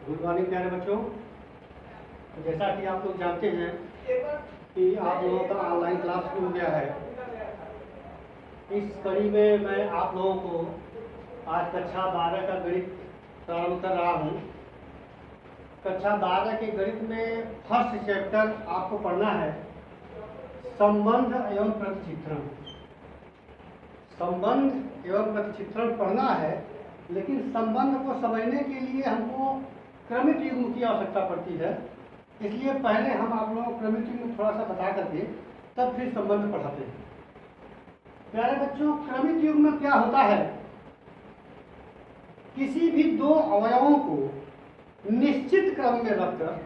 Good morning प्यारे बच्चों। तो जैसा कि आप लोग जानते हैं कि आप लोगों का ऑनलाइन क्लास शुरू हो गया है। इस कड़ी में मैं आप लोगों को आज कक्षा 12 का गणित प्रारंभ कर रहा हूँ। कक्षा 12 के गणित में फर्स्ट चैप्टर आपको पढ़ना है संबंध एवं प्रतिचित्रण। संबंध एवं प्रतिचित्रण पढ़ना है, लेकिन संबंध को समझने के लिए हमको क्रमिक युग्म की आवश्यकता पड़ती है। इसलिए पहले हम आप लोगों को क्रमिक युग्म थोड़ा सा बता करके तब फिर संबंध पढ़ाते हैं। प्यारे बच्चों, क्रमिक युग्म में क्या होता है, किसी भी दो अवयवों को निश्चित क्रम में रखकर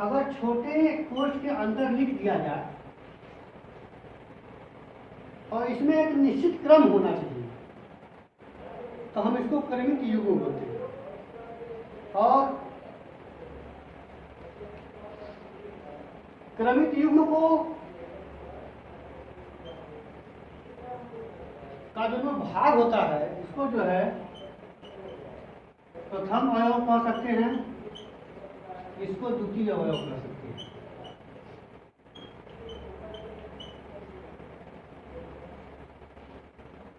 अगर छोटे कोष्ठ के अंदर लिख दिया जाए और इसमें एक निश्चित क्रम होना चाहिए, तो हम इसको क्रमिक युग्म बोलते हैं। और क्रमिक युग्म को का जो भाग होता है, इसको जो है प्रथम अवयव कह सकते हैं, इसको द्वितीय अवयव कह सकते हैं।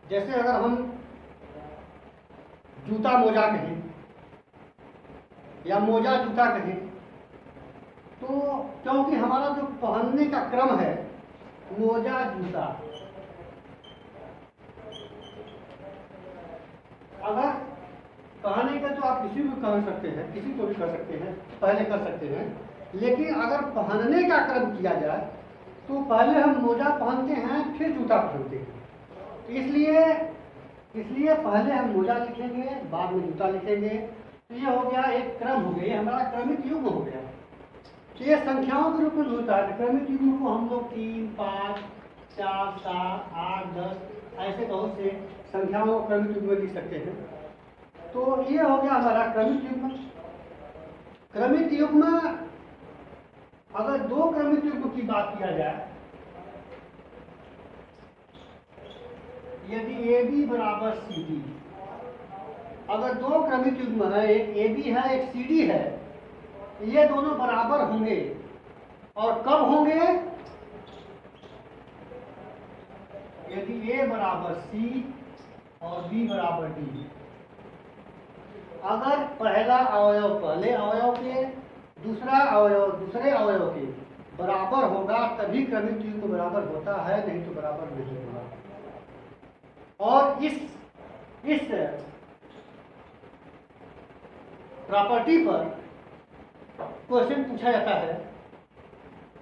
जैसे अगर हम जूता मोजा कहें या मोजा जूता कहें, तो क्योंकि हमारा जो पहनने का क्रम है मोजा जूता, अगर कहने का तो आप किसी भी कर सकते हैं, किसी को भी कर सकते हैं, पहले कर सकते हैं, लेकिन अगर पहनने का क्रम किया जाए तो पहले हम मोजा पहनते हैं फिर जूता पहनते हैं। इसलिए पहले हम मोजा लिखेंगे, बाद में जूता लिखेंगे। तो ये हो गया एक क्रम हो गया, ये हमारा क्रमिक युग्म हो गया। तो ये संख्याओं के रूप में होता है। क्रमिक युग्म को हम लोग 3, 5, 4, 7, 8, 10 ऐसे बहुत से संख्याओं को क्रमिक युग्म में लिख सकते हैं। तो ये हो गया हमारा क्रमिक युग्म। क्रमिक युग्म, अगर दो क्रमिक युग्म की बात किया जाए, यदि AB बराबर CD, अगर दो क्रमिक युग्म है, एक AB है एक CD है, ये दोनों बराबर होंगे। और कब होंगे? यदि A बराबर C और B बराबर D। अगर पहला अवयव पहले अवयव के, दूसरा अवयव दूसरे अवयव के बराबर होगा, तभी क्रमिक युग्म बराबर होता है, नहीं तो बराबर नहीं होगा। और इस प्रॉपर्टी पर क्वेश्चन पूछा जाता है।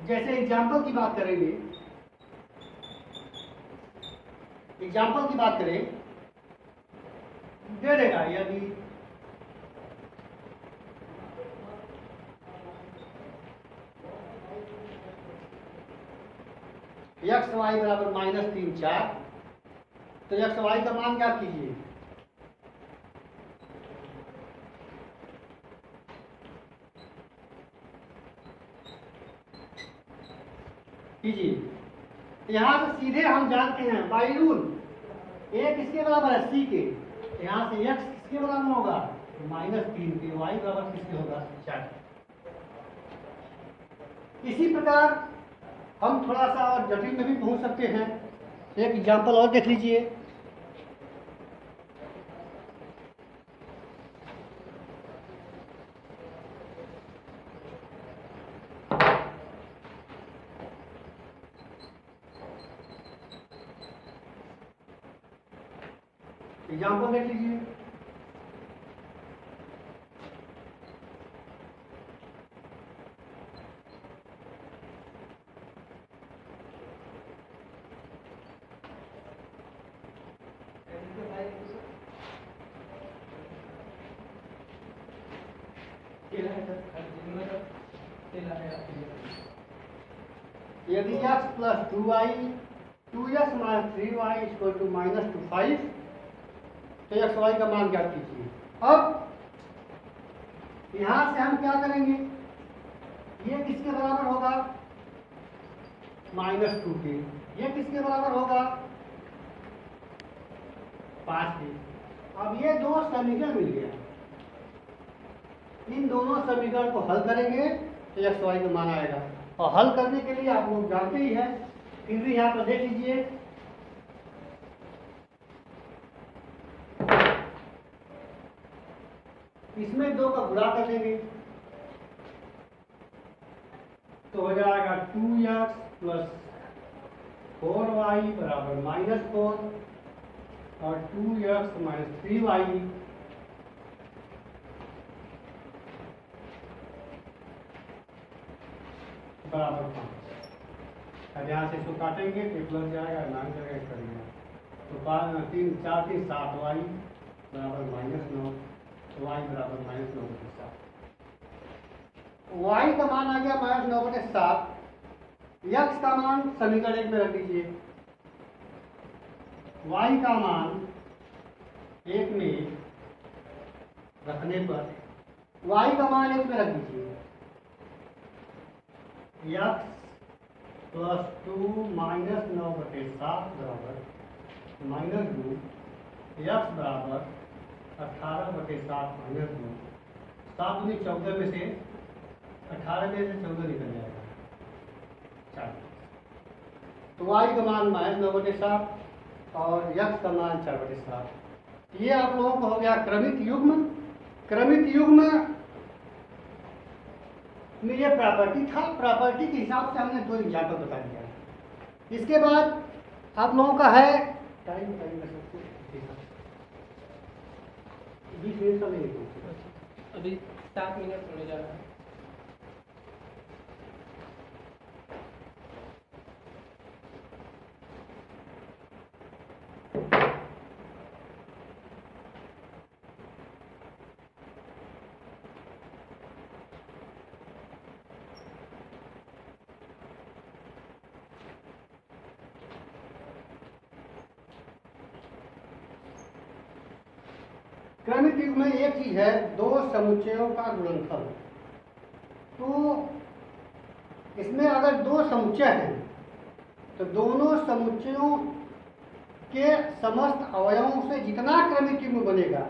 जैसे एग्जाम्पल की बात करेंगे, एग्जाम्पल की बात करें, दे देगा यदि x y बराबर -3, 4, तो x y का मान क्या कीजिए, यहाँ से सीधे हम जानते हैं बाई रूल a किसके बराबर है, c के। यहाँ से x किसके बराबर होगा, -3 के। y बराबर किसके होगा, 4। इसी प्रकार हम थोड़ा सा और जटिल में भी पहुंच सकते हैं। एक एग्जाम्पल और देख लीजिए। एग्जाम्पल देख लीजिए। यदि x plus 2y 2x minus 3y equal to -5, तो एक्स वाई का मान ज्ञात कीजिए। अब यहां से हम क्या करेंगे, ये किसके बराबर होगा, -2 के। ये किसके बराबर होगा, 5 के। अब ये दो समीकरण मिल गया। समीकरण को हल करेंगे तो एक्स वाई का मान आएगा। और हल करने के लिए आप लोग जानते ही हैं, फिर भी यहाँ पर देख लीजिए। इसमें 2 का गुणा कर देंगे तो हो जाएगा 2x प्लस 4y बराबर -4 और 2x माइनस 3y बराबर 5। अब यहाँ से इसको काटेंगे तो प्लस जाएगा, 9 जगह करेंगे तो 5 3 4 3 7y बराबर -9, y बराबर -9/7। y का मान आ गया -9/7। x का मान समीकरण 1 में रख दीजिए। y का मान 1 में रखने पर y का मान 1 में रख दीजिए। x प्लस 2 -9/7 बराबर -2, x बराबर 18/7 -2। 7 दूनी 14 में से 18 में से 14 निकल जाएगा 4। तो y का मान -9/7 और x का मान 4/7। ये आप लोगों को हो गया क्रमिक युग्म। क्रमिक युग्म में ये प्रॉपर्टी था, प्रॉपर्टी के हिसाब से हमने 2 एग्जाम्पल बता दिया। इसके बाद आप लोगों का है टाइम कर सकते हैं 20 मिनट का नहीं, अभी 7 मिनट होने जा रहा है। क्रमिक युग्म में एक चीज है, 2 समुच्चयों का गुणनफल। तो इसमें अगर 2 समुच्चय हैं तो दोनों समुच्चयों के समस्त अवयवों से जितना क्रमिक युग्म बनेगा,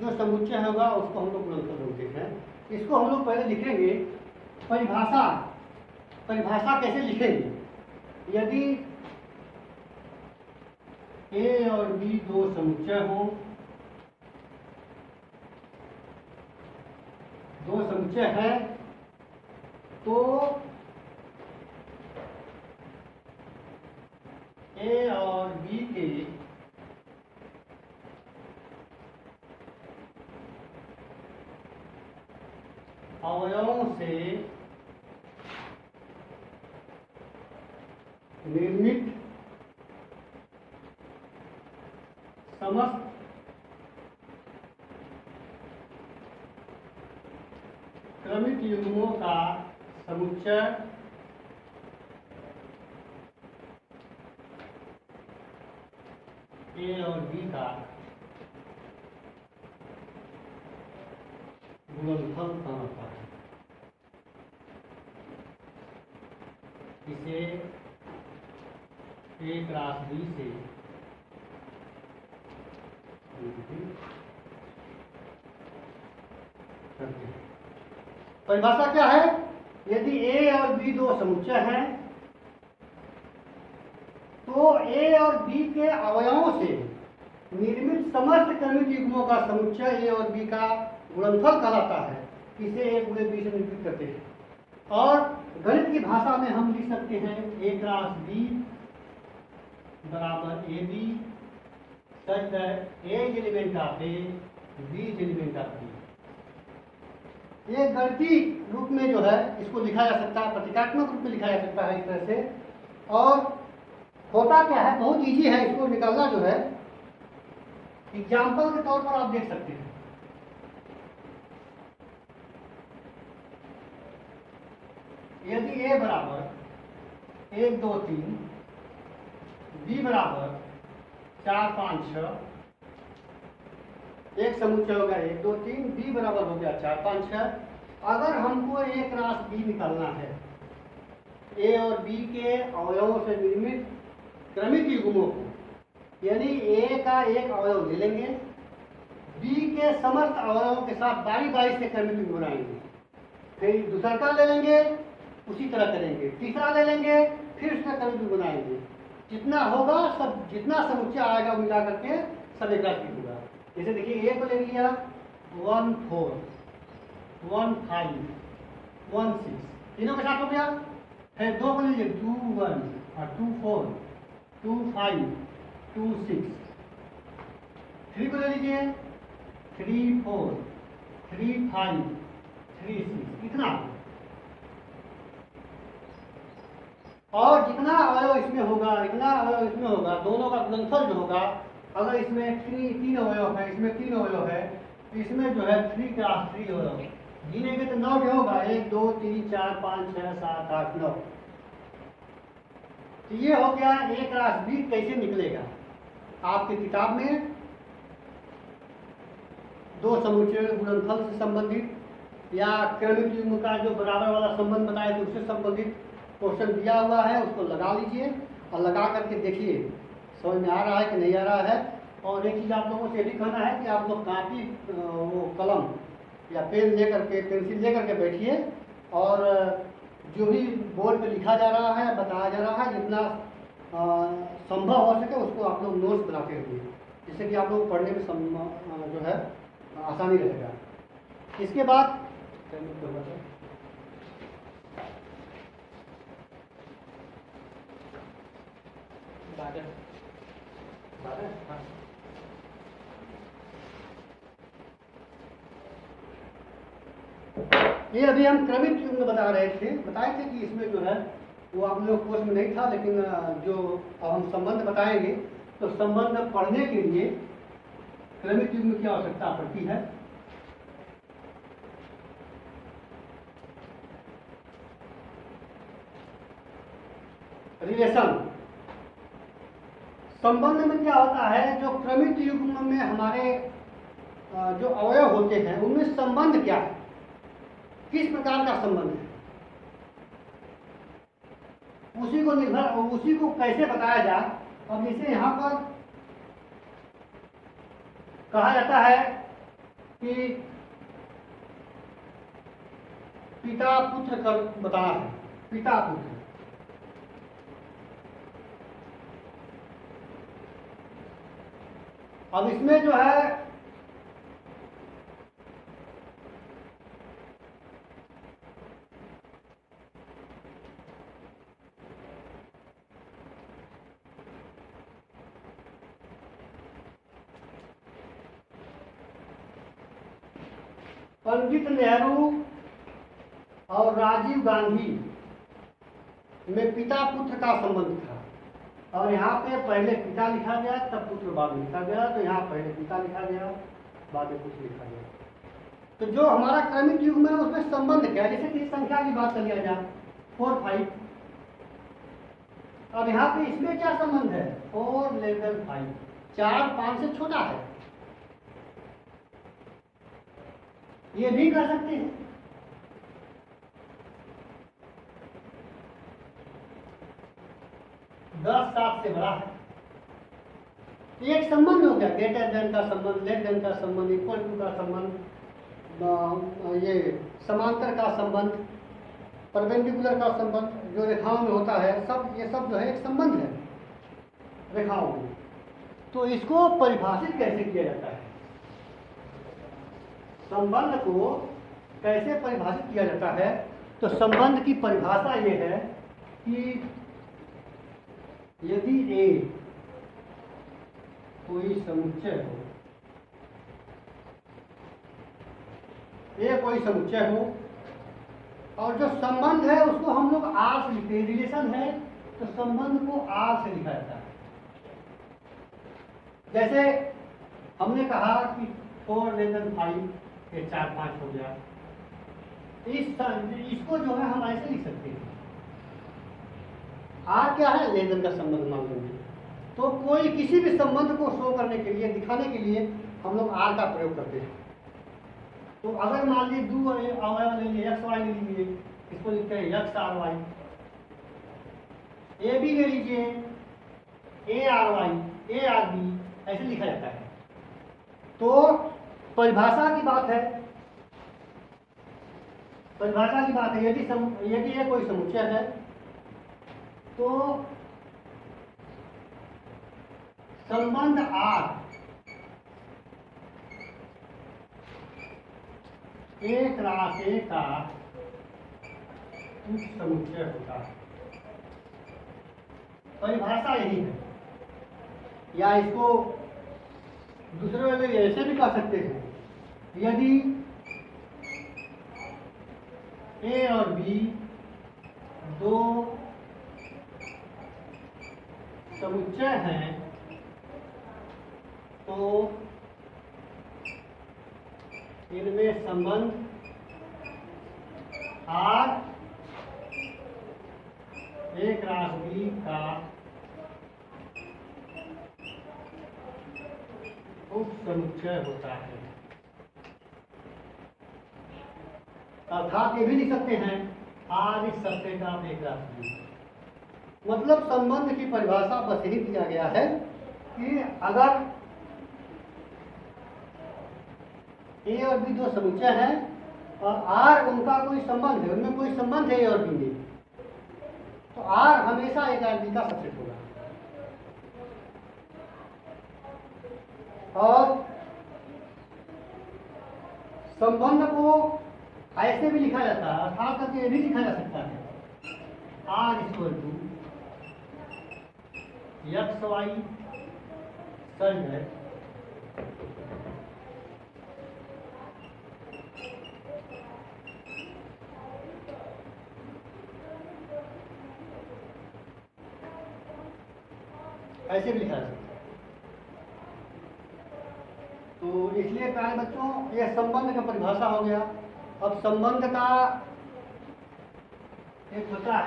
जो समुच्चय होगा उसको हम लोग गुणनफल बोलते हैं। इसको हम लोग पहले लिखेंगे परिभाषा। परिभाषा कैसे लिखेंगे? यदि ए और बी 2 समुच्चय हों, 2 समुच्चय है तो ए और बी के अवयवों से निर्मित समस्त क्रमिक युग्मों का समुच्चय ए और बी का गुणनफल होता है। इसे ए क्रॉस बी से करते हैं। परिभाषा क्या है? यदि ए और बी 2 समुच्चय हैं तो ए और बी के अवयवों से निर्मित समस्त क्रमिक युग्मों का समुच्चय ए और बी का गुणनफल कहलाता है। इसे ए गुणे बी से निरूपित करते हैं और गणित की भाषा में हम लिख सकते हैं ए क्रॉस बी बराबर A B such that A is element of A, B is element of B. ये गणितीय रूप में जो है इसको लिखा जा सकता है, प्रतीकात्मक रूप में लिखा जा सकता है इस तरह से। और होता क्या है, बहुत इजी है इसको निकालना जो है। एग्जाम्पल के तौर पर आप देख सकते हैं। यदि ए बराबर 1 2 3, बी बराबर 4 5 6, एक समुच्चय होगा 1 2 3, बी बराबर हो गया 4 5 6। अगर हमको ए क्रॉस बी निकालना है, ए और बी के अवयवों से निर्मित क्रमिक युग्मों को, यानी ए का एक अवयव ले लेंगे, बी के समस्त अवयवों के साथ बारी बारी से क्रमिक युग्म बनाएंगे। फिर दूसरा का ले लेंगे, उसी तरह करेंगे, तीसरा ले लेंगे, फिर उसका क्रमिक युग्म बनाएंगे। जितना होगा सब, जितना समुच्चय आएगा मिला करके सब एक राशि होगा। जैसे देखिए ए को ले लिया 1 4 1 5 1 6, तीनों के साथ हो गया। फिर 2 को लीजिए 2 1 और 2 4 2 5 2 6। 3 को ले लीजिए 3 4 3 5 3 6, इतना। और जितना अवयव इसमें होगा, इतना अवयव इसमें होगा, दोनों का गुणनफल जो होगा, अगर इसमें तीन अवयव है, इसमें 3 अवयव है, इसमें जो है 3 क्रॉस 3 अवयव गिनेंगे तो 9 भी होगा। 1 2 3 4 5 6 7 8 9। तो ये हो गया ए क्रॉस बी कैसे निकलेगा। आपकी किताब में दो समुच्चयों के गुणनफल से संबंधित या क्रमिक युग्म का जो बराबर वाला संबंध बताया तो उससे संबंधित क्वेश्चन दिया हुआ है, उसको लगा लीजिए और लगा करके देखिए समझ में आ रहा है कि नहीं आ रहा है। और एक चीज़ आप लोगों से ये भी कहना है कि आप लोग कापी, वो कलम या पेन लेकर के, पेंसिल लेकर के बैठिए और जो भी बोर्ड पे लिखा जा रहा है, बताया जा रहा है, जितना संभव हो सके उसको आप लोग नोट्स बनाते रहिए, जिससे कि आप लोग पढ़ने में जो है आसानी रहेगा। इसके बाद ये अभी हम क्रमिक युग्म बता रहे थे, बताए थे कि इसमें जो है वो आप लोग कोर्स में नहीं था, लेकिन जो अब हम संबंध बताएंगे तो संबंध पढ़ने के लिए क्रमिक युग्म की आवश्यकता पड़ती है। रिलेशन संबंध में क्या होता है, जो क्रमिक युग्म में हमारे जो अवयव होते हैं उनमें संबंध क्या है, किस प्रकार का संबंध है, उसी को निर्भर, उसी को कैसे बताया जाए। अब जैसे यहाँ पर कहा जाता है कि पिता पुत्र का बताना है, पिता पुत्र। अब इसमें जो है पंडित नेहरू और राजीव गांधी में पिता पुत्र का संबंध था, और यहाँ पे पहले पिता लिखा गया तब पुत्र बाद में लिखा गया, तो यहाँ पहले पिता लिखा गया बाद में पुत्र लिखा गया। तो जो हमारा क्रमिक युग्म है उसमें संबंध क्या है, जैसे कि संख्या की बात कर लिया जाए 4 5। अब यहाँ पे इसमें क्या संबंध है, 4 लेस 5, 4 5 से छोटा है, ये भी कर सकते हैं। दस 7 से बड़ा है, एक संबंध हो गया, ग्रेटर देन का संबंध, लेस देन का संबंध, इक्वल टू का संबंध, ये समांतर का संबंध, परपेंडिकुलर का संबंध जो रेखाओं में होता है, सब ये सब जो है एक संबंध है रेखाओं में। तो इसको परिभाषित कैसे किया जाता है, संबंध को कैसे परिभाषित किया जाता है, तो संबंध की परिभाषा ये है कि यदि ए कोई समुच्चय हो, ए कोई समुच्चय हो और जो संबंध है उसको हम लोग आर से लिखते हैं, रिलेशन है तो संबंध को आर से लिखा जाता है। जैसे हमने कहा कि 4 लेस देन 5, ये 4 5 हो गया, इसको जो है हम ऐसे लिख सकते हैं, आर क्या है, लेस देन का संबंध मान लेंगे। तो कोई किसी भी संबंध को शो करने के लिए, दिखाने के लिए हम लोग आर का प्रयोग करते हैं। तो अगर मान लीजिए दो अवयव ले लीजिए, एक्स वाई ले लीजिए, इसको लिखते हैं X R Y. A B ले लीजिए, A R Y, A R B, ऐसे लिखा जाता है। तो परिभाषा की बात है, परिभाषा की बात है, यदि ये कोई समुच्चय है तो संबंध R एक राशि का उप समुच्चय होता है। परिभाषा यही है, या इसको दूसरे में ऐसे भी कह सकते हैं, यदि ए और बी दो समुच्चय हैं तो इनमें संबंध R एक राशि बी का उप समुच्चय होता है। अर्थात ये भी लिख सकते हैं R इस सत्य का एक राशि बी। मतलब संबंध की परिभाषा बस यही दिया गया है कि अगर ए और बी दो समुच्चय हैं और आर उनका कोई संबंध है, उनमें कोई संबंध है ए और बी में, तो आर हमेशा एक आर बी का सबसेट होगा। और संबंध को ऐसे भी लिखा जाता है, अर्थात करके ये भी लिखा जा सकता है R equal to X Y सर्ज है ऐसे भी लिखा जा सकता है। तो इसलिए प्यारे बच्चों यह संबंध का परिभाषा हो गया। अब संबंध का एक होता है